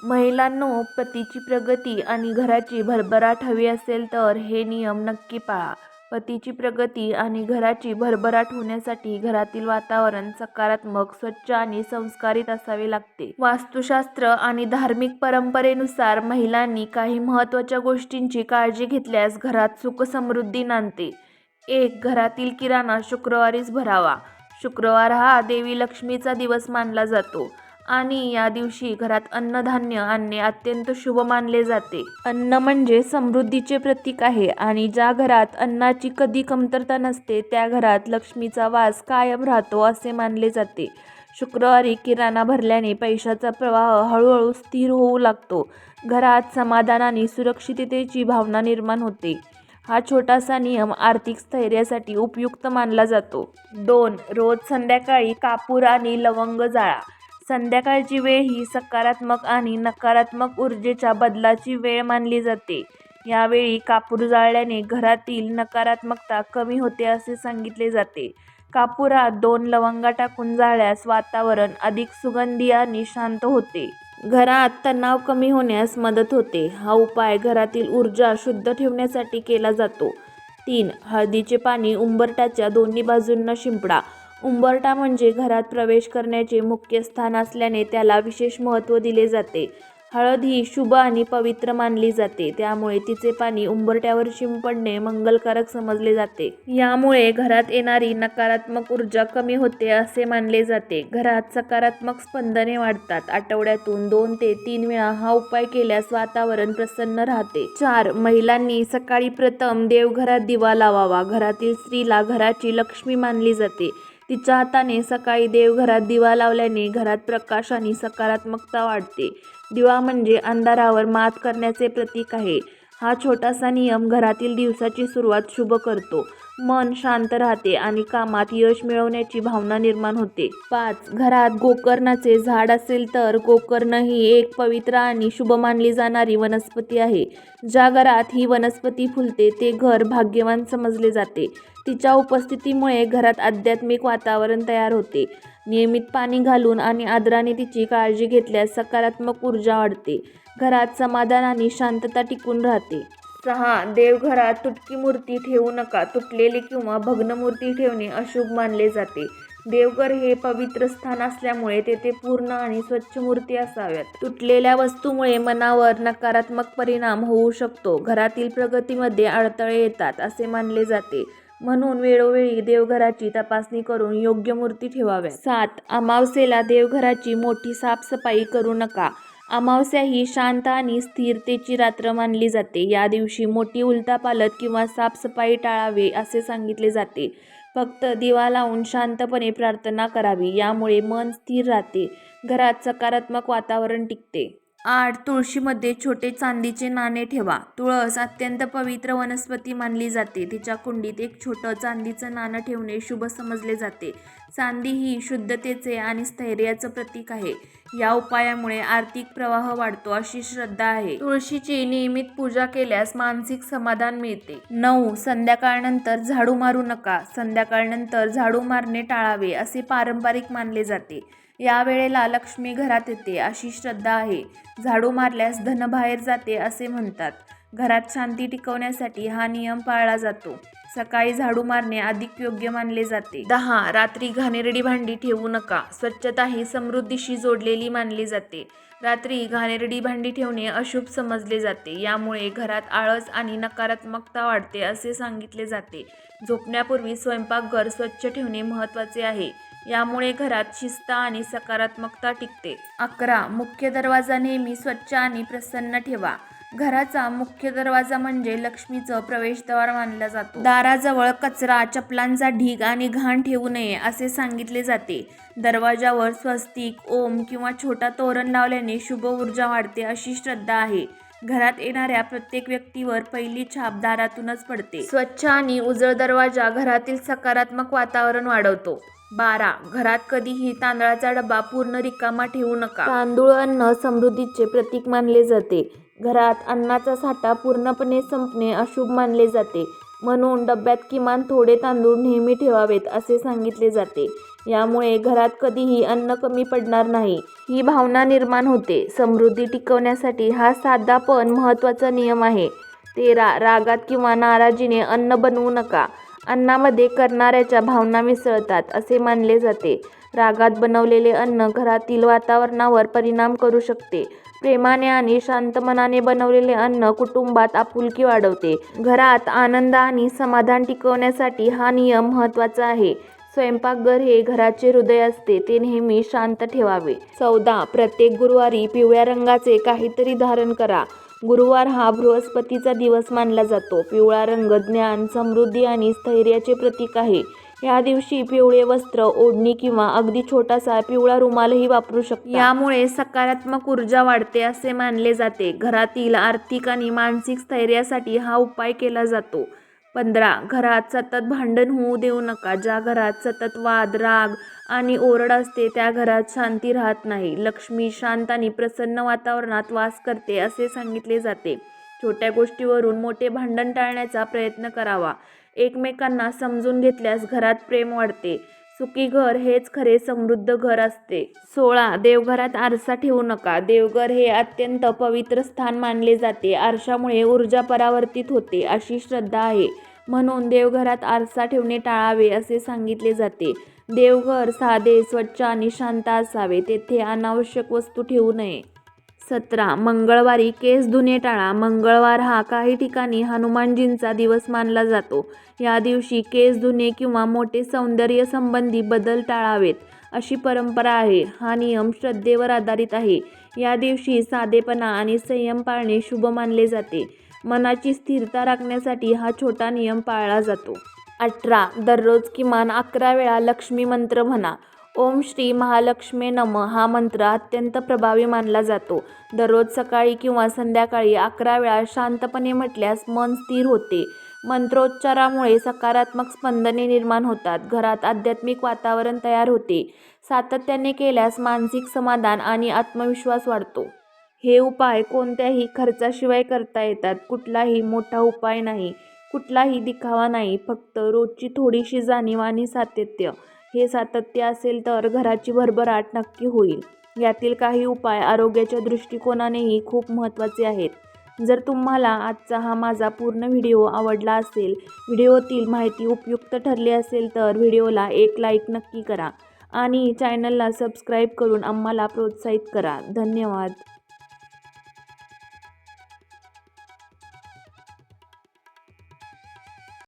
महिलांनो, पतीची प्रगती आणि घराची भरभराट हवी असेल तर हे नियम नक्की पाळा. पतीची प्रगती आणि घराची भरभराट होण्यासाठी घरातील वातावरण सकारात्मक, स्वच्छ आणि संस्कारित असावे लागते. वास्तुशास्त्र आणि धार्मिक परंपरेनुसार महिलांनी काही महत्त्वाच्या गोष्टींची काळजी घेतल्यास घरात सुख-समृद्धी नांदते. 1. घरातील किराणा शुक्रवारीच भरावा. शुक्रवार हा देवी लक्ष्मीचा दिवस मानला जातो आणि या दिवशी घरात अन्नधान्य आणणे अत्यंत शुभ मानले जाते. अन्न म्हणजे समृद्धीचे प्रतीक आहे आणि ज्या घरात अन्नाची कधी कमतरता नसते त्या घरात लक्ष्मीचा वास कायम राहतो असे मानले जाते. शुक्रवारी किराणा भरल्याने पैशाचा प्रवाह हळूहळू स्थिर होऊ लागतो. घरात समाधान आणि सुरक्षिततेची भावना निर्माण होते. हा छोटासा नियम आर्थिक स्थैर्यासाठी उपयुक्त मानला जातो. 2. रोज संध्याकाळी कापूर आणि लवंग जाळा. संध्याकाळची वेळ ही सकारात्मक आणि नकारात्मक ऊर्जेच्या बदलाची वेळ मानली जाते. यावेळी कापूर जाळल्याने घरातील नकारात्मकता कमी होते असे सांगितले जाते. कापुरात 2 लवंगा टाकून जाळल्यास वातावरण अधिक सुगंधी आणि शांत होते. घरात तणाव कमी होण्यास मदत होते. हा उपाय घरातील ऊर्जा शुद्ध ठेवण्यासाठी केला जातो. 3. हळदीचे पाणी उंबरठ्याच्या दोन्ही बाजूंना शिंपडा. उंबरठा म्हणजे घरात प्रवेश करण्याचे मुख्य स्थान असल्याने त्याला विशेष महत्त्व दिले जाते. हळद ही शुभ आणि पवित्र मानली जाते, त्यामुळे तिचे पाणी उंबरठ्यावर शिंपडणे मंगलकारक समजले जाते. यामुळे घरात येणारी नकारात्मक ऊर्जा कमी होते असे मानले जाते. घरात सकारात्मक स्पंदने वाढतात. आठवड्यातून 2 ते 3 वेळा हा उपाय केल्यास वातावरण प्रसन्न राहते. 4. महिलांनी सकाळी प्रथम देवघरात दिवा लावावा. घरातील स्त्रीला घराची लक्ष्मी मानली जाते. तिच्या हाताने सकाळी देवघरात दिवा लावल्याने घरात प्रकाश आणि सकारात्मकता वाढते. दिवा म्हणजे अंधारावर मात करण्याचे प्रतीक आहे. हा छोटासा नियम घरातील दिवसाची सुरुवात शुभ करतो. मन शांत राहते आणि कामात यश मिळवण्याची भावना निर्माण होते. 5. घरात गोकर्णाचे झाड असेल तर गोकर्ण ही एक पवित्र आणि शुभ मानली जाणारी वनस्पती आहे. ज्या घरात ही वनस्पती फुलते ते घर भाग्यवान समजले जाते. तिच्या उपस्थितीमुळे घरात आध्यात्मिक वातावरण तयार होते. नियमित पाणी घालून आणि आदराने तिची काळजी घेतल्यास सकारात्मक ऊर्जा वाढते. घरात समाधान आणि शांतता टिकून राहते. 6. देवघरात तुटकी मूर्ती ठेवू नका. तुटलेली किंवा भग्न मूर्ती ठेवणे अशुभ मानले जाते. देवघर हे पवित्र स्थान असल्यामुळे तेथे पूर्ण आणि स्वच्छ मूर्ती असाव्यात. तुटलेल्या वस्तूमुळे मनावर नकारात्मक परिणाम होऊ शकतो. घरातील प्रगतीमध्ये अडथळे येतात असे मानले जाते. म्हणून वेळोवेळी देवघराची तपासणी करून योग्य मूर्ती ठेवाव्या. 7. अमावास्येला देवघराची मोठी साफसफाई करू नका. अमावास्या ही शांत आणि स्थिरतेची रात्र मानली जाते. या दिवशी मोठी उलथापालथ किंवा साफसफाई टाळावे असे सांगितले जाते. फक्त दिवा लावून शांतपणे प्रार्थना करावी. यामुळे मन स्थिर राहते. घरात सकारात्मक वातावरण टिकते. 8. तुळशीमध्ये छोटे चांदीचे नाणे ठेवा. तुळस अत्यंत पवित्र वनस्पती मानली जाते. तिच्या कुंडीत एक छोटं चांदीचं नाणं ठेवणे शुभ समजले जाते. चांदी ही शुद्धतेचे आणि स्थैर्याचं प्रतीक आहे. या उपायामुळे आर्थिक प्रवाह वाढतो अशी श्रद्धा आहे. तुळशीची नियमित पूजा केल्यास मानसिक समाधान मिळते. 9. संध्याकाळनंतर झाडू मारू नका. संध्याकाळनंतर झाडू मारणे टाळावे असे पारंपरिक मानले जाते. या वेळेला लक्ष्मी घरात येते अशी श्रद्धा आहे. झाडू मारल्यास धन बाहेर जाते असे म्हणतात. घरात शांती टिकवण्यासाठी हा नियम पाळला जातो. सकाळी झाडू मारणे अधिक योग्य मानले जाते. 10. रात्री घाणेरडी भांडी ठेवू नका. स्वच्छता ही समृद्धीशी जोडलेली मानली जाते. रात्री घाणेरडी भांडी ठेवणे अशुभ समजले जाते. यामुळे घरात आळस आणि नकारात्मकता वाढते असे सांगितले जाते. झोपण्यापूर्वी स्वयंपाकघर स्वच्छ ठेवणे महत्त्वाचे आहे. यामुळे घरात शिस्त आणि सकारात्मकता टिकते. 11. मुख्य दरवाजा नेहमी स्वच्छ आणि प्रसन्न ठेवा. घराचा मुख्य दरवाजा म्हणजे लक्ष्मीचं प्रवेशद्वार मानला जातो. दाराजवळ कचरा, चपलांचा ढीग आणि घाण ठेवू नये असे सांगितले जाते. दरवाजावर स्वस्तिक, ओम किंवा छोटा तोरण लावल्याने शुभ ऊर्जा वाढते अशी श्रद्धा आहे. घरात येणाऱ्या प्रत्येक व्यक्तीवर पहिली छाप दारातूनच पडते. स्वच्छ आणि उजळ दरवाजा घरातील सकारात्मक वातावरण वाढवतो. 12. घरात कधीही तांदळाचा डबा पूर्ण रिकामा ठेवू नका. तांदूळ अन्न समृद्धीचे प्रतीक मानले जाते. घरात अन्नाचा साठा पूर्णपणे संपणे अशुभ मानले जाते. म्हणून डब्यात किमान थोडे तांदूळ नेहमी ठेवावेत असे सांगितले जाते. यामुळे घरात कधीही अन्न कमी पडणार नाही ही भावना निर्माण होते. समृद्धी टिकवण्यासाठी हा साधा पण महत्त्वाचा नियम आहे. 13. रागात किंवा नाराजीने अन्न बनवू नका. अन्नामध्ये करणाऱ्याच्या भावना मिसळतात असे मानले जाते. रागात बनवलेले अन्न घरातील वातावरणावर परिणाम करू शकते. प्रेमाने आणि शांत मनाने बनवलेले अन्न कुटुंबात आपुलकी वाढवते. घरात आनंद आणि समाधान टिकवण्यासाठी हा नियम महत्त्वाचा आहे. स्वयंपाकघर हे घराचे हृदय असते, ते नेहमी शांत ठेवावे. 14. प्रत्येक गुरुवारी पिवळ्या रंगाचे काहीतरी धारण करा. गुरुवार हा बृहस्पतीचा दिवस मानला जातो. पिवळा रंग ज्ञान, समृद्धी आणि स्थैर्याचे प्रतीक आहे. या दिवशी पिवळे वस्त्र, ओढणी किंवा अगदी छोटासा पिवळा रुमालही वापरू शकता. यामुळे सकारात्मक ऊर्जा वाढते असे मानले जाते. घरातील आर्थिक आणि मानसिक स्थैर्यासाठी हा उपाय केला जातो. 15. घरात सतत भांडण होऊ देऊ नका. ज्या घरात सतत वाद, राग आणि ओरड असते त्या घरात शांती राहत नाही. लक्ष्मी शांत आणि प्रसन्न वातावरणात वास करते असे सांगितले जाते. छोट्या गोष्टीवरून मोठे भांडण टाळण्याचा प्रयत्न करावा. एकमेकांना समजून घेतल्यास घरात प्रेम वाढते. सुखी घर हेच खरे समृद्ध घर असते. 16. देवघरात आरसा ठेवू नका. देवघर हे अत्यंत पवित्र स्थान मानले जाते. आरशामुळे ऊर्जा परावर्तित होते अशी श्रद्धा आहे. म्हणून देवघरात आरसा ठेवणे टाळावे असे सांगितले जाते. देवघर साधे, स्वच्छ आणि शांत असावे. तेथे अनावश्यक वस्तू ठेवू नये. 17. मंगळवारी केस धुणे टाळा. मंगळवार हा काही ठिकाणी हनुमानजींचा दिवस मानला जातो. या दिवशी केस धुणे किंवा मोठे सौंदर्य संबंधी बदल टाळावेत अशी परंपरा आहे. हा नियम श्रद्धेवर आधारित आहे. या दिवशी साधेपणा आणि संयम पाळणे शुभ मानले जाते. मनाची स्थिरता राखण्यासाठी हा छोटा नियम पाळला जातो. 18. दररोज किमान 11 वेळा लक्ष्मी मंत्र म्हणा. ओम श्री महालक्ष्मी नमः हा मंत्र अत्यंत प्रभावी मानला जातो. दररोज सकाळी किंवा संध्याकाळी 11 वेळा शांतपणे म्हटल्यास मन स्थिर होते. मंत्रोच्चारामुळे सकारात्मक स्पंदने निर्माण होतात. घरात आध्यात्मिक वातावरण तयार होते. सातत्याने केल्यास मानसिक समाधान आणि आत्मविश्वास वाढतो. हे उपाय कोणत्याही खर्चाशिवाय करता येतात. कुठलाही मोठा उपाय नाही, कुठलाही दिखावा नाही, फक्त रोजची थोडीशी जाणीव आणि सातत्य. हे सातत्य असेल तर घराची भरभराट नक्की होईल. यातील काही उपाय आरोग्याच्या दृष्टिकोनानेही खूप महत्त्वाचे आहेत. जर तुम्हाला आजचा हा माझा पूर्ण व्हिडिओ आवडला असेल, व्हिडिओतील माहिती उपयुक्त ठरली असेल तर व्हिडिओला एक लाईक नक्की करा आणि चॅनलला सबस्क्राईब करून आम्हाला प्रोत्साहित करा. धन्यवाद.